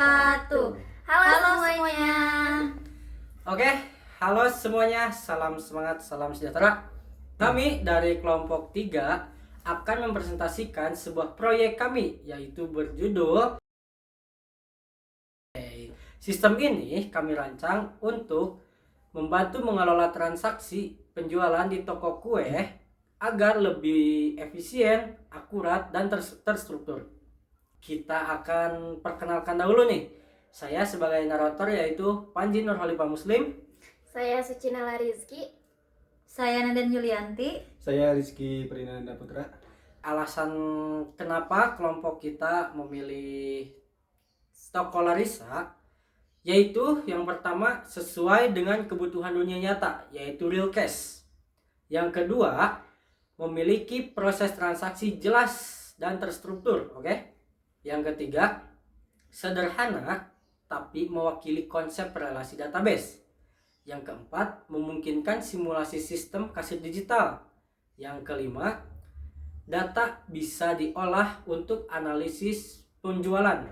wabarakatuh. Halo semuanya. Oke, halo semuanya, salam semangat, salam sejahtera. Kami dari kelompok 3 akan mempresentasikan sebuah proyek kami, yaitu berjudul Sistem ini kami rancang untuk membantu mengelola transaksi penjualan di toko kue agar lebih efisien, akurat, dan terstruktur. Kita akan perkenalkan dahulu nih. Saya sebagai narator yaitu Panji Nurholipah Muslim. Saya Sucinala Rizky. Saya Naden Yulianti. Saya Rizky Perinanda Putra. Alasan kenapa kelompok kita memilih toko Larissa, yaitu yang pertama sesuai dengan kebutuhan dunia nyata, yaitu real cash. Yang kedua, memiliki proses transaksi jelas dan terstruktur, oke? Yang ketiga, sederhana tapi mewakili konsep relasi database. Yang keempat, memungkinkan simulasi sistem kasir digital. Yang kelima, data bisa diolah untuk analisis penjualan.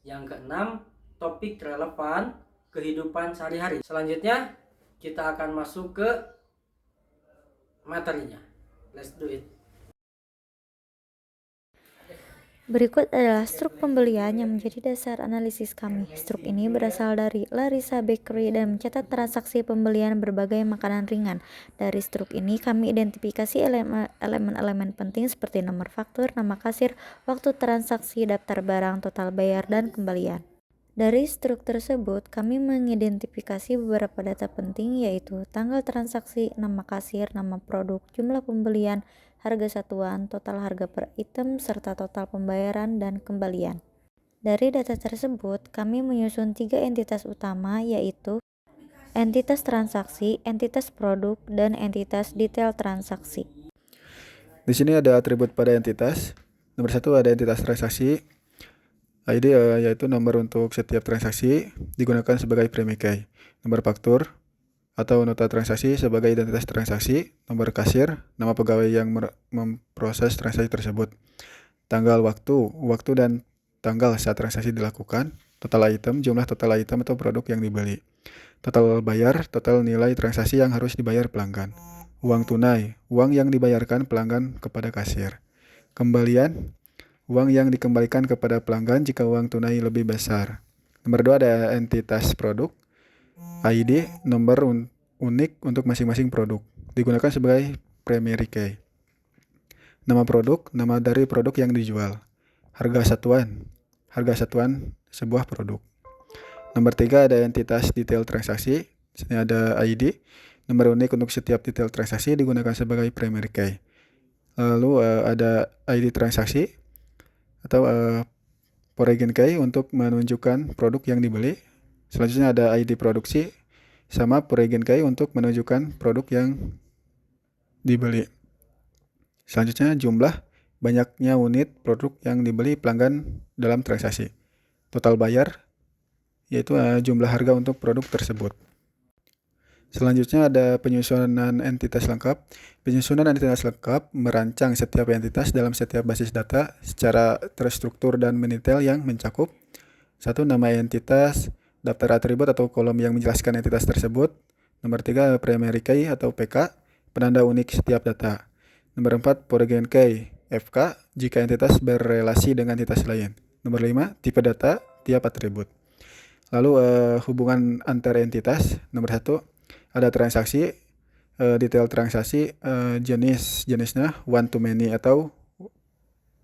Yang keenam, topik relevan kehidupan sehari-hari. Selanjutnya, kita akan masuk ke materinya. Let's do it. Berikut adalah struk pembelian yang menjadi dasar analisis kami. Struk ini berasal dari Larissa Bakery dan mencatat transaksi pembelian berbagai makanan ringan. Dari struk ini kami identifikasi elemen-elemen penting seperti nomor faktur, nama kasir, waktu transaksi, daftar barang, total bayar, dan kembalian. Dari struk tersebut, kami mengidentifikasi beberapa data penting yaitu tanggal transaksi, nama kasir, nama produk, jumlah pembelian, harga satuan, total harga per item, serta total pembayaran dan kembalian. Dari data tersebut, kami menyusun 3 entitas utama yaitu entitas transaksi, entitas produk, dan entitas detail transaksi. Di sini ada atribut pada entitas. Nomor 1 ada entitas transaksi. ID yaitu nomor untuk setiap transaksi digunakan sebagai primary key. Nomor faktur atau nota transaksi sebagai identitas transaksi. Nomor kasir, nama pegawai yang memproses transaksi tersebut. Tanggal waktu dan tanggal saat transaksi dilakukan. Total item, jumlah total item atau produk yang dibeli. Total bayar, total nilai transaksi yang harus dibayar pelanggan. Uang tunai, uang yang dibayarkan pelanggan kepada kasir. Kembalian, uang yang dikembalikan kepada pelanggan jika uang tunai lebih besar. Nomor 2 ada entitas produk. ID, nomor unik untuk masing-masing produk. Digunakan sebagai primary key. Nama produk, nama dari produk yang dijual. Harga satuan sebuah produk. Nomor 3 ada entitas detail transaksi. Di sini ada ID, nomor unik untuk setiap detail transaksi digunakan sebagai primary key. Lalu ada ID transaksi atau foreign key untuk menunjukkan produk yang dibeli. Selanjutnya ada ID produksi sama foreign key untuk menunjukkan produk yang dibeli. Selanjutnya jumlah banyaknya unit produk yang dibeli pelanggan dalam transaksi. Total bayar yaitu jumlah harga untuk produk tersebut. Selanjutnya ada penyusunan entitas lengkap. Penyusunan entitas lengkap merancang setiap entitas dalam setiap basis data secara terstruktur dan mendetail yang mencakup 1. Nama entitas, daftar atribut atau kolom yang menjelaskan entitas tersebut. Nomor 3 primary key atau PK, penanda unik setiap data. Nomor 4 foreign key, FK, jika entitas berrelasi dengan entitas lain. Nomor 5 tipe data, tiap atribut. Lalu hubungan antar entitas. Nomor 1 ada transaksi, detail transaksi, jenisnya one to many atau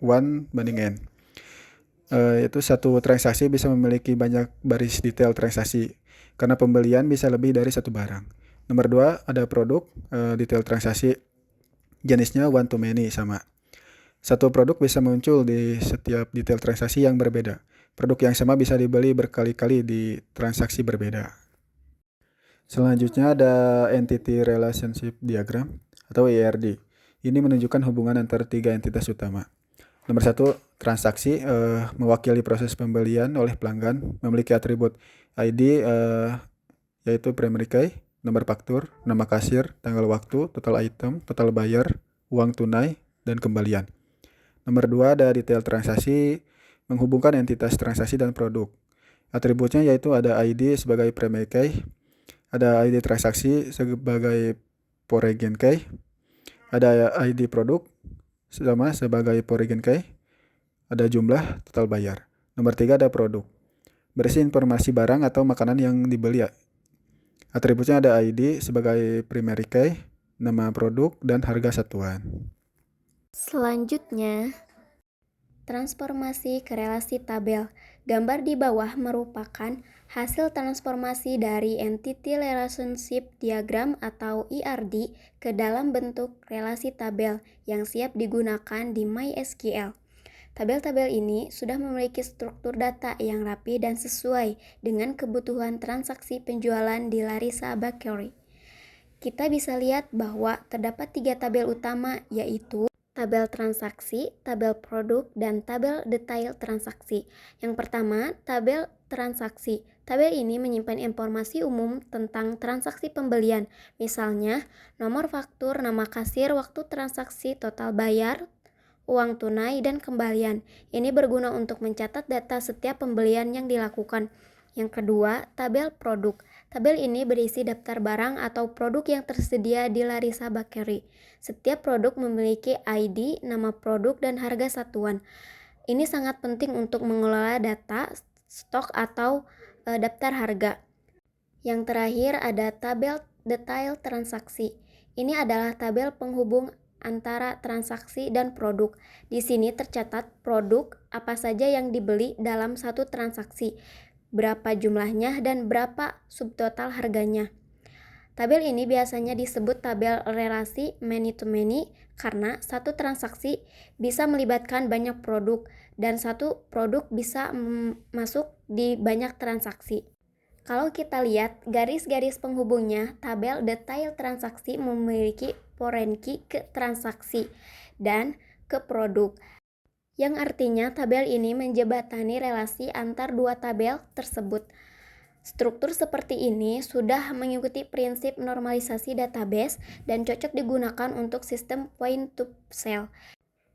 one banding n. Itu satu transaksi bisa memiliki banyak baris detail transaksi karena pembelian bisa lebih dari satu barang. Nomor 2 ada produk, detail transaksi, jenisnya one to many sama. Satu produk bisa muncul di setiap detail transaksi yang berbeda. Produk yang sama bisa dibeli berkali-kali di transaksi berbeda. Selanjutnya ada Entity Relationship Diagram atau ERD. Ini menunjukkan hubungan antara 3 entitas utama. Nomor 1, transaksi mewakili proses pembelian oleh pelanggan, memiliki atribut ID yaitu primary key, nomor faktur, nama kasir, tanggal waktu, total item, total bayar, uang tunai, dan kembalian. Nomor 2 ada detail transaksi menghubungkan entitas transaksi dan produk. Atributnya yaitu ada ID sebagai primary key, ada ID transaksi sebagai foreign key, ada ID produk sama sebagai foreign key, ada jumlah total bayar. Nomor 3 ada produk. Berisi informasi barang atau makanan yang dibeli. Atributnya ada ID sebagai primary key, nama produk, dan harga satuan. Selanjutnya, transformasi ke relasi tabel. Gambar di bawah merupakan hasil transformasi dari Entity Relationship Diagram atau ERD ke dalam bentuk relasi tabel yang siap digunakan di MySQL. Tabel-tabel ini sudah memiliki struktur data yang rapi dan sesuai dengan kebutuhan transaksi penjualan di Larisa Bakery. Kita bisa lihat bahwa terdapat 3 tabel utama, yaitu tabel transaksi, tabel produk, dan tabel detail transaksi. Yang pertama, tabel transaksi. Tabel ini menyimpan informasi umum tentang transaksi pembelian, misalnya nomor faktur, nama kasir, waktu transaksi, total bayar, uang tunai, dan kembalian. Ini berguna untuk mencatat data setiap pembelian yang dilakukan. Yang kedua, tabel produk. Tabel ini berisi daftar barang atau produk yang tersedia di Larisa Bakery. Setiap produk memiliki ID, nama produk, dan harga satuan. Ini sangat penting untuk mengelola data, stok, atau daftar harga. Yang terakhir ada tabel detail transaksi. Ini adalah tabel penghubung antara transaksi dan produk. Di sini tercatat produk apa saja yang dibeli dalam satu transaksi, berapa jumlahnya, dan berapa subtotal harganya. Tabel ini biasanya disebut tabel relasi many to many karena satu transaksi bisa melibatkan banyak produk dan satu produk bisa masuk di banyak transaksi. Kalau kita lihat garis-garis penghubungnya, tabel detail transaksi memiliki foreign key ke transaksi dan ke produk, yang artinya tabel ini menjembatani relasi antar dua tabel tersebut. Struktur seperti ini sudah mengikuti prinsip normalisasi database dan cocok digunakan untuk sistem point to sale.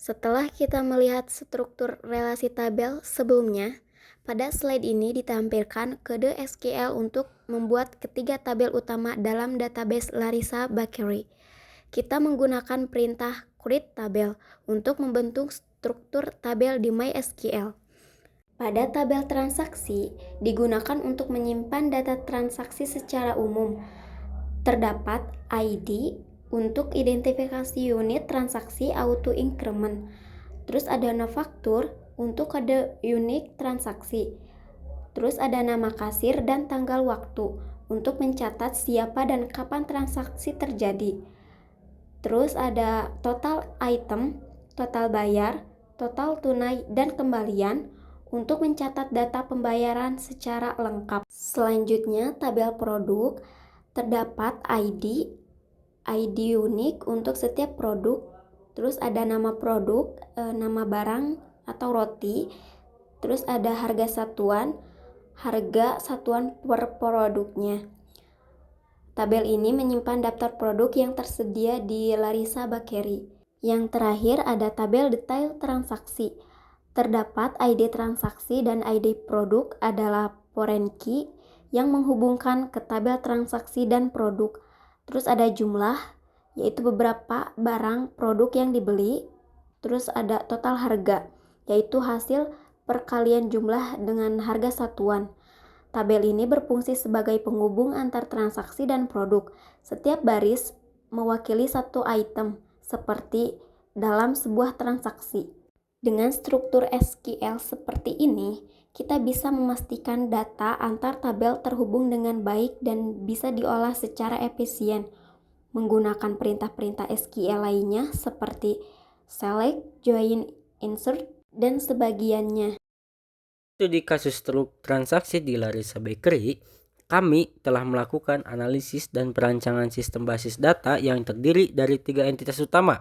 Setelah kita melihat struktur relasi tabel sebelumnya, pada slide ini ditampilkan kode SQL untuk membuat ketiga tabel utama dalam database Larisa Bakery. Kita menggunakan perintah create tabel untuk membentuk struktur tabel di MySQL. Pada tabel transaksi digunakan untuk menyimpan data transaksi secara umum. Terdapat ID untuk identifikasi unit transaksi auto increment. Terus ada nama faktur untuk kode unik transaksi. Terus ada nama kasir dan tanggal waktu untuk mencatat siapa dan kapan transaksi terjadi. Terus ada total item, total bayar, total tunai, dan kembalian untuk mencatat data pembayaran secara lengkap. Selanjutnya tabel produk, terdapat ID unik untuk setiap produk. Terus ada nama produk, nama barang atau roti. Terus ada harga satuan per produknya. Tabel ini menyimpan daftar produk yang tersedia di Larisa Bakery. Yang terakhir ada tabel detail transaksi. Terdapat ID transaksi dan ID produk adalah foreign key yang menghubungkan ke tabel transaksi dan produk. Terus ada jumlah, yaitu beberapa barang produk yang dibeli. Terus ada total harga, yaitu hasil perkalian jumlah dengan harga satuan. Tabel ini berfungsi sebagai penghubung antar transaksi dan produk. Setiap baris mewakili satu item, seperti dalam sebuah transaksi. Dengan struktur SQL seperti ini, kita bisa memastikan data antar tabel terhubung dengan baik dan bisa diolah secara efisien menggunakan perintah-perintah SQL lainnya seperti select, join, insert, dan sebagiannya. Di kasus truk transaksi di Larisa Bakery, kami telah melakukan analisis dan perancangan sistem basis data yang terdiri dari 3 entitas utama,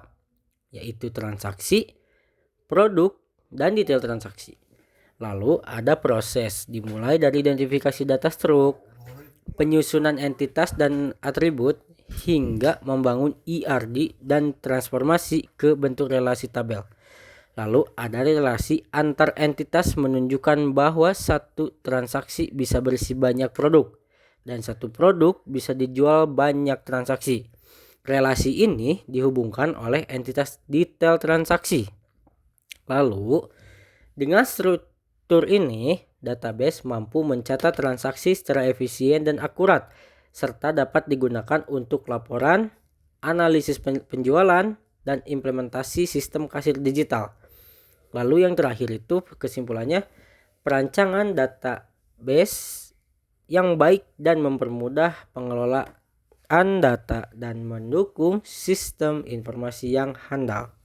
yaitu transaksi, produk, dan detail transaksi. Lalu ada proses dimulai dari identifikasi data struk, penyusunan entitas dan atribut, hingga membangun ERD dan transformasi ke bentuk relasi tabel. Lalu ada relasi antar entitas menunjukkan bahwa satu transaksi bisa berisi banyak produk dan satu produk bisa dijual banyak transaksi. Relasi ini dihubungkan oleh entitas detail transaksi. Lalu dengan struktur ini, database mampu mencatat transaksi secara efisien dan akurat serta dapat digunakan untuk laporan, analisis penjualan, dan implementasi sistem kasir digital. Lalu yang terakhir itu kesimpulannya, perancangan database yang baik dan mempermudah pengelolaan data dan mendukung sistem informasi yang handal.